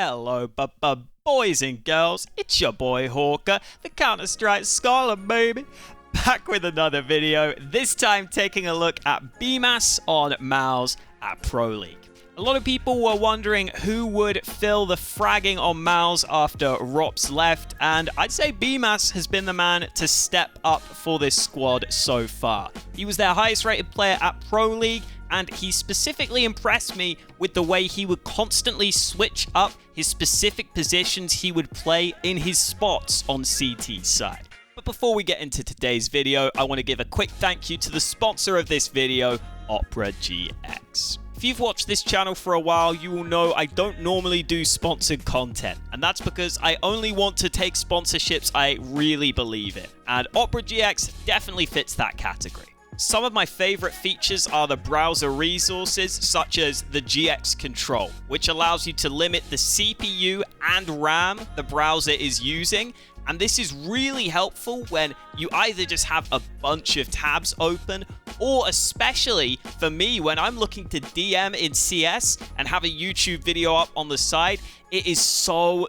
Hello, boys and girls, it's your boy Hawka, the Counter-Strike Scholar, baby. Back with another video, this time taking a look at Bymas on Mouz at Pro League. A lot of people were wondering who would fill the fragging on Mouz after ropz left, and I'd say Bymas has been the man to step up for this squad so far. He was their highest rated player at Pro League, and he specifically impressed me with the way he would constantly switch up his specific positions he would play in his spots on CT's side. But before we get into today's video, I want to give a quick thank you to the sponsor of this video, ropz. If you've watched this channel for a while, you will know I don't normally do sponsored content, and that's because I only want to take sponsorships I really believe in, and ropz definitely fits that category. Some of my favorite features are the browser resources, such as the GX control, which allows you to limit the CPU and RAM the browser is using. And this is really helpful when you either just have a bunch of tabs open, or especially for me when I'm looking to DM in CS and have a YouTube video up on the side. It is so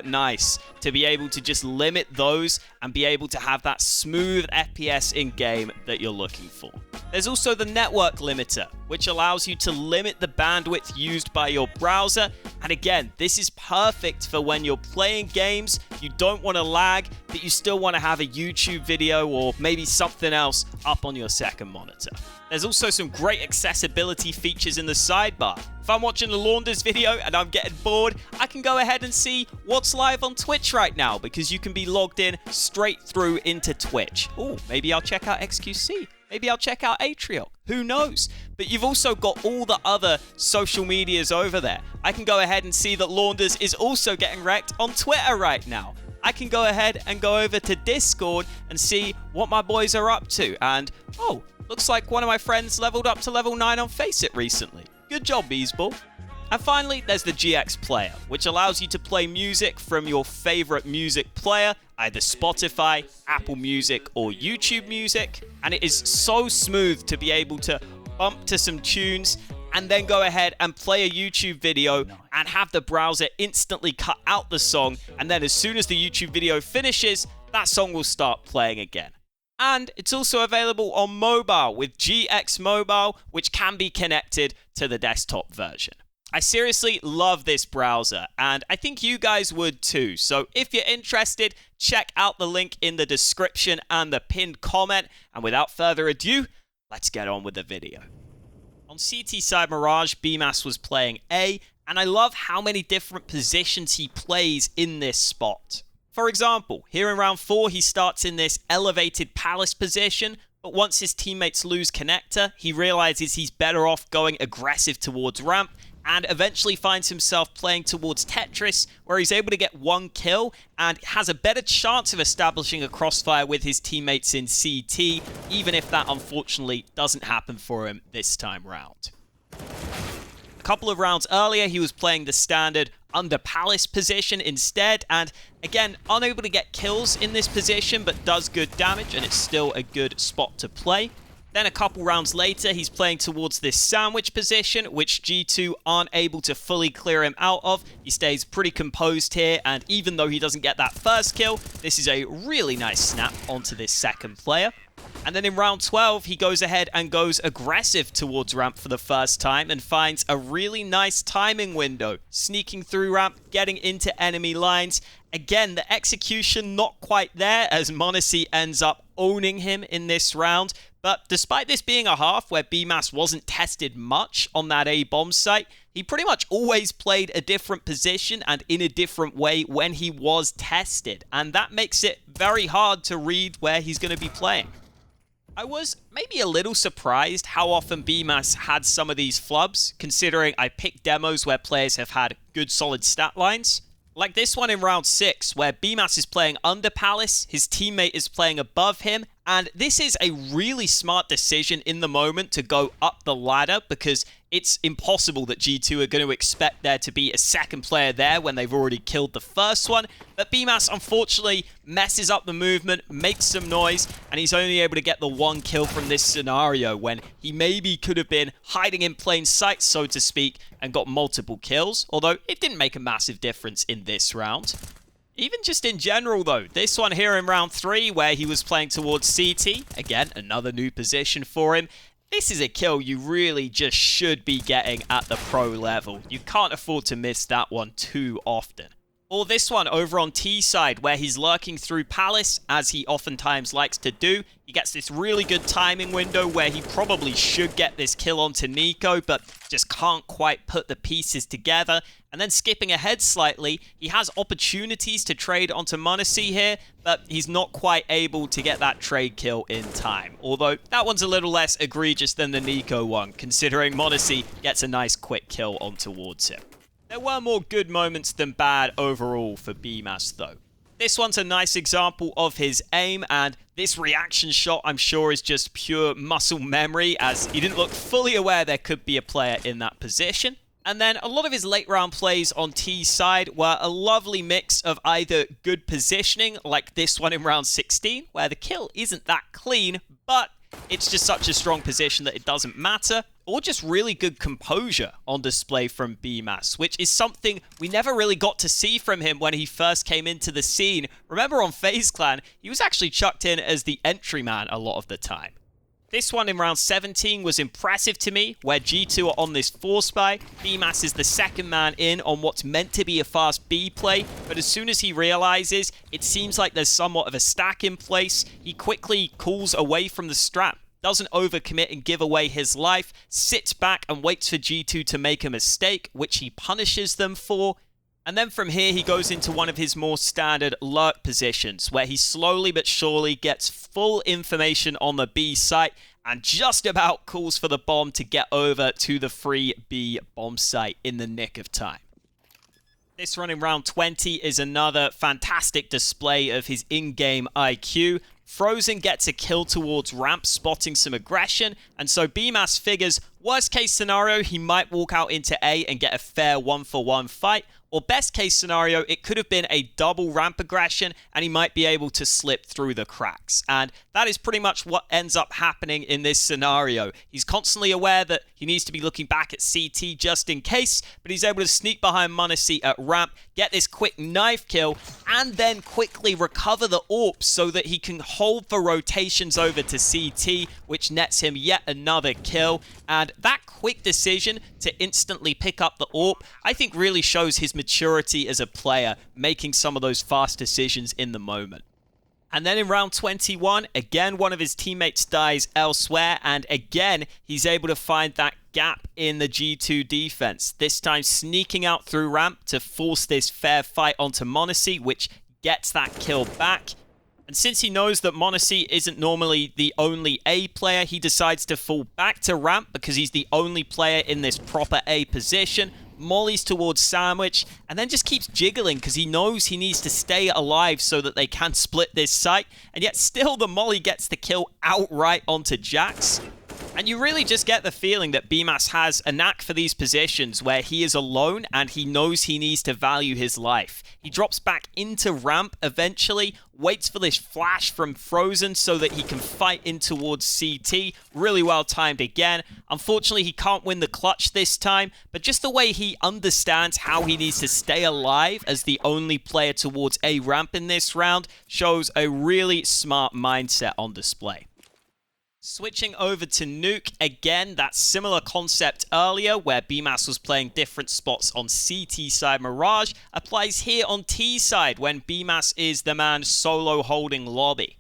nice to be able to just limit those and be able to have that smooth FPS in game that you're looking for. There's also the network limiter, which allows you to limit the bandwidth used by your browser. And again, this is perfect for when you're playing games, you don't want to lag, but you still want to have a YouTube video or maybe something else up on your second monitor. There's also some great accessibility features in the sidebar. If I'm watching a Launders video and I'm getting bored, I can go ahead and see what's live on Twitch right now because you can be logged in straight through into Twitch. Oh, maybe I'll check out XQC. Maybe I'll check out Atrial. Who knows? But you've also got all the other social medias over there. I can go ahead and see that Launders is also getting wrecked on Twitter right now. I can go ahead and go over to Discord and see what my boys are up to. And, oh, looks like one of my friends leveled up to level 9 on Faceit recently. Good job, Beesball. And finally, there's the GX player, which allows you to play music from your favorite music player, either Spotify, Apple Music, or YouTube Music. And it is so smooth to be able to bump to some tunes and then go ahead and play a YouTube video and have the browser instantly cut out the song. And then as soon as the YouTube video finishes, that song will start playing again. And it's also available on mobile with GX Mobile, which can be connected to the desktop version. I seriously love this browser, and I think you guys would too. So if you're interested, check out the link in the description and the pinned comment. And without further ado, let's get on with the video. On CT side Mirage, Bymas was playing A, and I love how many different positions he plays in this spot. For example, here in round 4, he starts in this elevated palace position, but once his teammates lose connector, he realizes he's better off going aggressive towards ramp, and eventually finds himself playing towards Tetris, where he's able to get one kill and has a better chance of establishing a crossfire with his teammates in CT, even if that unfortunately doesn't happen for him this time round. A couple of rounds earlier, he was playing the standard under palace position instead, and again, unable to get kills in this position, but does good damage, and it's still a good spot to play. Then a couple rounds later, he's playing towards this sandwich position, which G2 aren't able to fully clear him out of. He stays pretty composed here, and even though he doesn't get that first kill, this is a really nice snap onto this second player. And then in round 12, he goes ahead and goes aggressive towards ramp for the first time and finds a really nice timing window, sneaking through ramp, getting into enemy lines. Again, the execution not quite there as m0NESY ends up owning him in this round. But despite this being a half where Bymas wasn't tested much on that A bomb site, he pretty much always played a different position and in a different way when he was tested. And that makes it very hard to read where he's going to be playing. I was maybe a little surprised how often Bymas had some of these flubs, considering I picked demos where players have had good solid stat lines. Like this one in round 6, where Bymas is playing under palace, his teammate is playing above him, And this is a really smart decision in the moment to go up the ladder, because it's impossible that G2 are going to expect there to be a second player there when they've already killed the first one. But Bymas, unfortunately, messes up the movement, makes some noise, and he's only able to get the one kill from this scenario when he maybe could have been hiding in plain sight, so to speak, and got multiple kills. Although it didn't make a massive difference in this round. Even just in general, though, this one here in round 3, where he was playing towards CT, again, another new position for him. This is a kill you really just should be getting at the pro level. You can't afford to miss that one too often. Or this one over on T side, where he's lurking through Palace, as he oftentimes likes to do. He gets this really good timing window where he probably should get this kill onto Nico, but just can't quite put the pieces together. And then skipping ahead slightly, he has opportunities to trade onto Mouz here, but he's not quite able to get that trade kill in time. Although that one's a little less egregious than the Nico one, considering Mouz gets a nice quick kill on towards him. There were more good moments than bad overall for Bymas, though. This one's a nice example of his aim, and this reaction shot, I'm sure, is just pure muscle memory, as he didn't look fully aware there could be a player in that position. And then a lot of his late round plays on T side were a lovely mix of either good positioning, like this one in round 16, where the kill isn't that clean, but it's just such a strong position that it doesn't matter, or just really good composure on display from Bymas, which is something we never really got to see from him when he first came into the scene. Remember on FaZe Clan, he was actually chucked in as the entry man a lot of the time. This one in round 17 was impressive to me, where G2 are on this force buy. Bymas is the second man in on what's meant to be a fast B play, but as soon as he realizes it seems like there's somewhat of a stack in place, he quickly calls away from the strap, doesn't overcommit and give away his life, sits back and waits for G2 to make a mistake, which he punishes them for. And then from here, he goes into one of his more standard lurk positions, where he slowly but surely gets full information on the B site and just about calls for the bomb to get over to the free B bomb site in the nick of time. This run in round 20 is another fantastic display of his in-game IQ. Frozen gets a kill towards ramp, spotting some aggression, and so Bymas figures, worst case scenario, he might walk out into A and get a fair 1-for-1 fight, or best case scenario, it could have been a double ramp aggression and he might be able to slip through the cracks. And that is pretty much what ends up happening in this scenario. He's constantly aware that he needs to be looking back at CT just in case, but he's able to sneak behind Mouz at ramp, get this quick knife kill, and then quickly recover the ropz so that he can hold for rotations over to CT, which nets him yet another kill. And that quick decision to instantly pick up the ropz, I think really shows his maturity as a player, making some of those fast decisions in the moment. And then in round 21, again, one of his teammates dies elsewhere, and again, he's able to find that gap in the G2 defense, this time sneaking out through ramp to force this fair fight onto Mouz, which gets that kill back. And since he knows that Mouz isn't normally the only A player, he decides to fall back to ramp because he's the only player in this proper A position, mollies towards Sandwich, and then just keeps jiggling because he knows he needs to stay alive so that they can split this site, and yet still the molly gets the kill outright onto Jax. And you really just get the feeling that Bymas has a knack for these positions where he is alone and he knows he needs to value his life. He drops back into ramp eventually, waits for this flash from Frozen so that he can fight in towards CT. Really well timed again. Unfortunately, he can't win the clutch this time, but just the way he understands how he needs to stay alive as the only player towards A ramp in this round shows a really smart mindset on display. Switching over to Nuke, again, that similar concept earlier where Bymas was playing different spots on CT side Mirage applies here on T side when Bymas is the man solo holding lobby.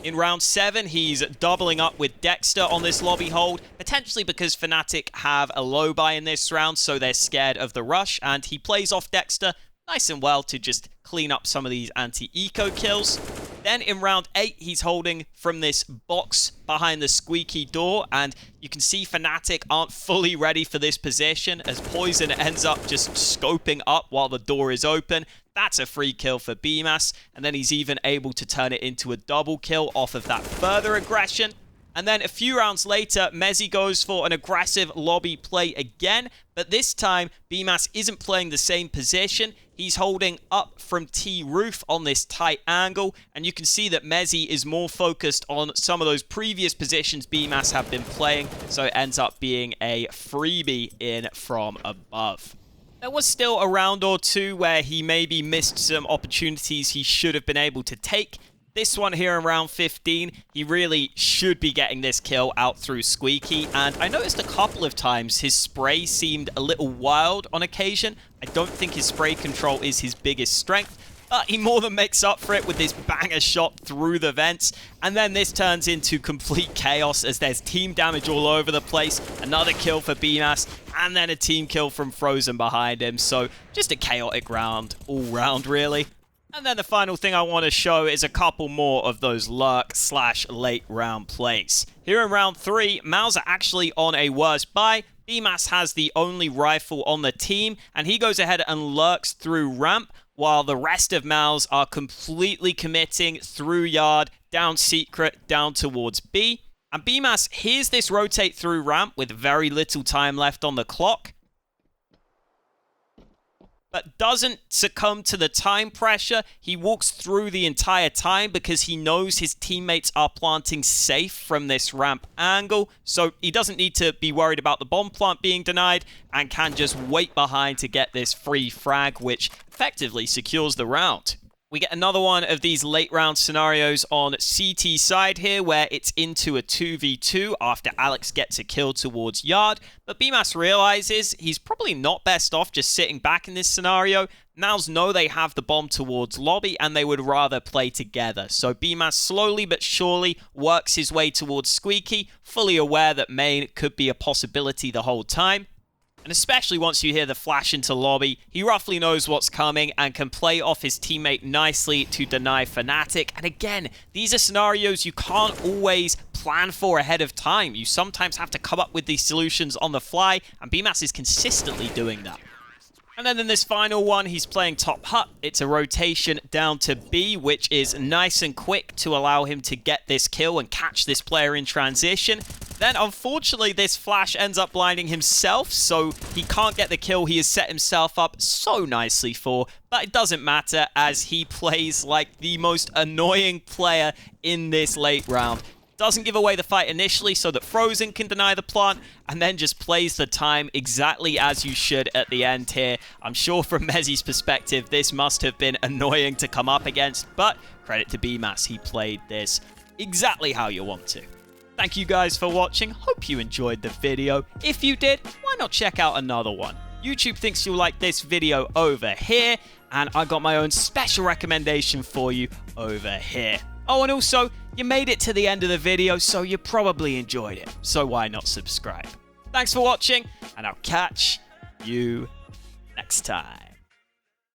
In round 7, he's doubling up with Dexter on this lobby hold, potentially because Fnatic have a low buy in this round, so they're scared of the rush, and he plays off Dexter nice and well to just clean up some of these anti-eco kills. Then in round 8, he's holding from this box behind the squeaky door, and you can see Fnatic aren't fully ready for this position as Poison ends up just scoping up while the door is open. That's a free kill for Bymas, and then he's even able to turn it into a double kill off of that further aggression. And then a few rounds later, Mezzy goes for an aggressive lobby play again, but this time, Bymas isn't playing the same position. He's holding up from T roof on this tight angle, and you can see that Mezzy is more focused on some of those previous positions Bymas have been playing, so it ends up being a freebie in from above. There was still a round or two where he maybe missed some opportunities he should have been able to take. This one here in round 15, he really should be getting this kill out through Squeaky, and I noticed a couple of times his spray seemed a little wild on occasion. I don't think his spray control is his biggest strength, but he more than makes up for it with this banger shot through the vents, and then this turns into complete chaos as there's team damage all over the place, another kill for Bymas, and then a team kill from Frozen behind him, so just a chaotic round all round really. And then the final thing I want to show is a couple more of those lurk/late round plays. Here in round 3, Mouz are actually on a worse buy. Bymas has the only rifle on the team, and he goes ahead and lurks through ramp, while the rest of Mouz are completely committing through yard, down secret, down towards B. And Bymas hears this rotate through ramp with very little time left on the clock, but doesn't succumb to the time pressure. He walks through the entire time because he knows his teammates are planting safe from this ramp angle, so he doesn't need to be worried about the bomb plant being denied and can just wait behind to get this free frag, which effectively secures the round. We get another one of these late round scenarios on CT side here, where it's into a 2v2 after Alex gets a kill towards yard, but Bymas realizes he's probably not best off just sitting back in this scenario. Mouz know they have the bomb towards lobby and they would rather play together, so Bymas slowly but surely works his way towards Squeaky, fully aware that main could be a possibility the whole time. And especially once you hear the flash into lobby, he roughly knows what's coming and can play off his teammate nicely to deny Fnatic. And again, these are scenarios you can't always plan for ahead of time. You sometimes have to come up with these solutions on the fly, and Bymas is consistently doing that. And then in this final one, he's playing top hut. It's a rotation down to B, which is nice and quick to allow him to get this kill and catch this player in transition. Then, unfortunately, this flash ends up blinding himself, so he can't get the kill he has set himself up so nicely for. But it doesn't matter, as he plays like the most annoying player in this late round. Doesn't give away the fight initially so that Frozen can deny the plant, and then just plays the time exactly as you should at the end here. I'm sure from Mezzy's perspective, this must have been annoying to come up against, but credit to Bymas, he played this exactly how you want to. Thank you guys for watching. Hope you enjoyed the video. If you did, why not check out another one? YouTube thinks you'll like this video over here, and I got my own special recommendation for you over here. Oh, and also, you made it to the end of the video, so you probably enjoyed it. So why not subscribe? Thanks for watching, and I'll catch you next time.